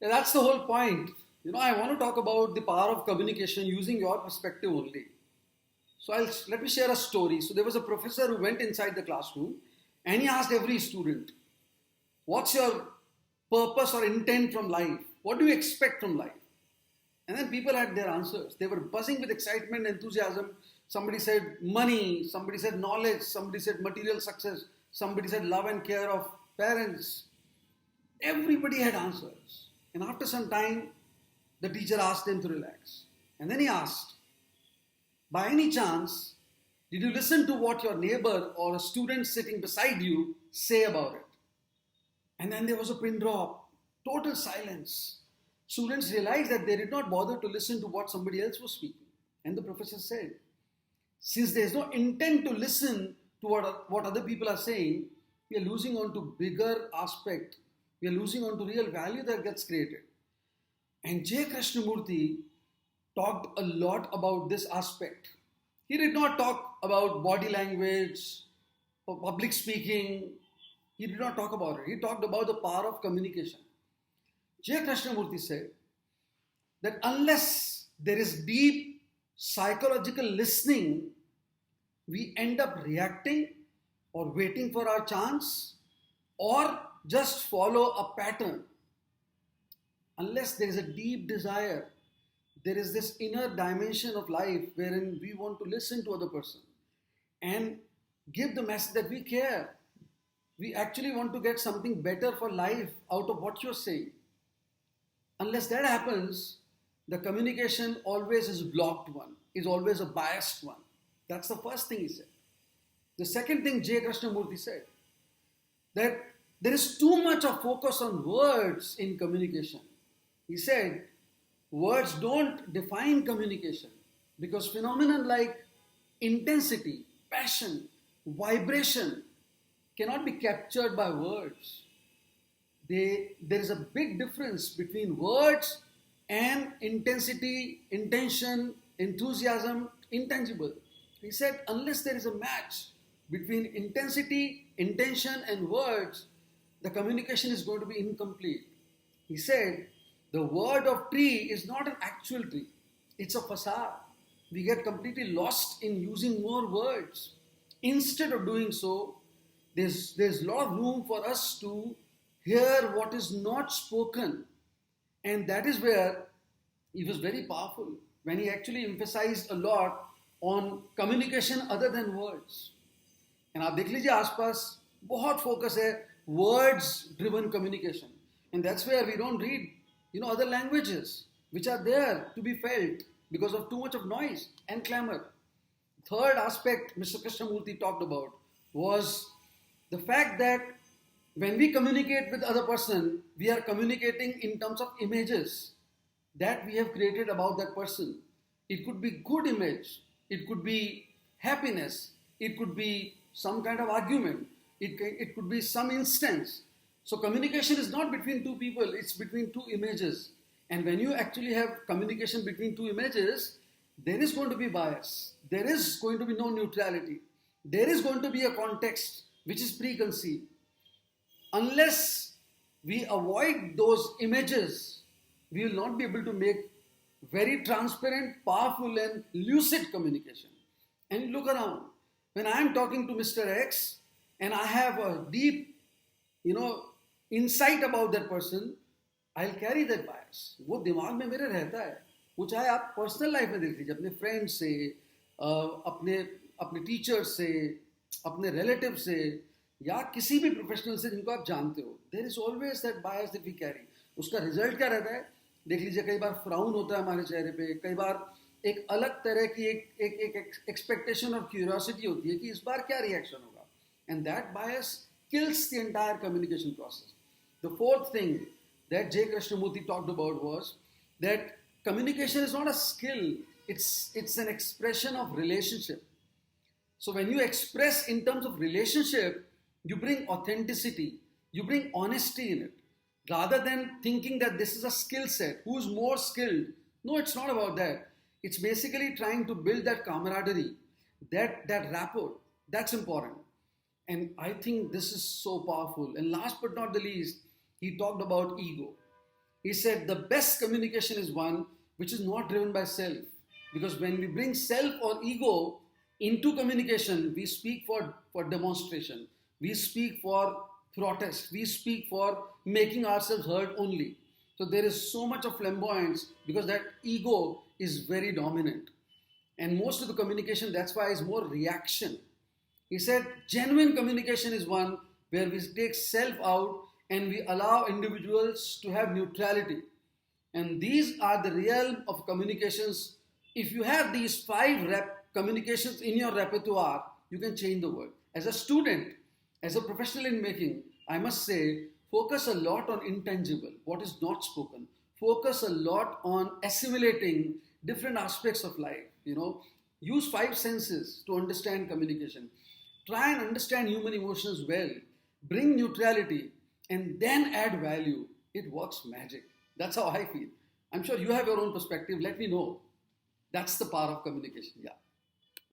Yeah, that's the whole point. I want to talk about the power of communication using your perspective only. So let me share a story. So there was a professor who went inside the classroom and he asked every student, "What's your purpose or intent from life? What do you expect from life?" And then people had their answers. They were buzzing with excitement, enthusiasm. Somebody said money, somebody said knowledge, somebody said material success, somebody said love and care of parents. Everybody had answers. And after some time, the teacher asked them to relax. And then he asked, by any chance, did you listen to what your neighbor or a student sitting beside you say about it? And then there was a pin drop, total silence. Students realized that they did not bother to listen to what somebody else was speaking. And the professor said, since there is no intent to listen to what other people are saying, we are losing on to bigger aspect. We are losing on to real value that gets created. And J. Krishnamurti talked a lot about this aspect. He did not talk about body language or public speaking. He did not talk about it. He talked about the power of communication. J. Krishnamurti said that unless there is deep psychological listening, we end up reacting or waiting for our chance or just follow a pattern. Unless there is a deep desire, there is this inner dimension of life wherein we want to listen to other person and give the message that we care. We actually want to get something better for life out of what you're saying. Unless that happens, the communication always is blocked one, is always a biased one. That's the first thing he said. The second thing J. Krishnamurti said, that there is too much of focus on words in communication. He said, words don't define communication because phenomenon like intensity, passion, vibration cannot be captured by words. There is a big difference between words and intensity, intention, enthusiasm, intangible. He said, unless there is a match between intensity, intention, and words, the communication is going to be incomplete. He said, the word of tree is not an actual tree. It's a facade. We get completely lost in using more words. Instead of doing so, there's a lot of room for us to hear what is not spoken. And that is where he was very powerful, when he actually emphasized a lot on communication other than words. And आप देख लीजिए आसपास बहुत focus है words driven communication. And that's where we don't read other languages which are there to be felt because of too much of noise and clamor. Third aspect Mr. Krishnamurti talked about was the fact that when we communicate with other person, we are communicating in terms of images that we have created about that person. It could be good image, it could be happiness, it could be some kind of argument, it could be some instance. So communication is not between two people, it's between two images. And when you actually have communication between two images, there is going to be bias. There is going to be no neutrality. There is going to be a context which is preconceived. Unless we avoid those images, we will not be able to make very transparent, powerful and lucid communication. And look around. When I am talking to Mr. X and I have a deep, insight about that person, I'll carry that bias. वो दिमाग में मेरे रहता है. वो चाहे आप personal life में देख लीजिए, अपने फ्रेंड से, अपने टीचर से, अपने रिलेटिव से, या किसी भी प्रोफेशनल से जिनको आप जानते हो, there is always that bias that we carry. उसका रिजल्ट क्या रहता है? देख लीजिए, कई बार फ्राउन होता है हमारे चेहरे पे, कई बार एक अलग तरह की एक एक्सपेक्टेशन और क्यूरियोसिटी होती है कि इस बार क्या रिएक्शन होगा. And that bias kills the entire communication process. The fourth thing that J. Krishnamurti talked about was that communication is not a skill, it's an expression of relationship. So when you express in terms of relationship, you bring authenticity, you bring honesty in it, rather than thinking that this is a skill set, who's more skilled. No, it's not about that. It's basically trying to build that camaraderie, that rapport. That's important. And I think this is so powerful. And last but not the least, he talked about ego. He said the best communication is one which is not driven by self. Because when we bring self or ego into communication, we speak for demonstration, we speak for protest, we speak for making ourselves heard only. So there is so much of flamboyance because that ego is very dominant. And most of the communication, that's why, is more reaction. He said genuine communication is one where we take self out and we allow individuals to have neutrality. And these are the realm of communications. If you have these communications in your repertoire, you can change the world. As a student, as a professional in making, I must say, focus a lot on intangible, what is not spoken. Focus a lot on assimilating different aspects of life. Use five senses to understand communication. Try and understand human emotions well. Bring neutrality and then add value. It works magic. That's how I feel. I'm sure you have your own perspective. Let me know. That's the power of communication. Yeah.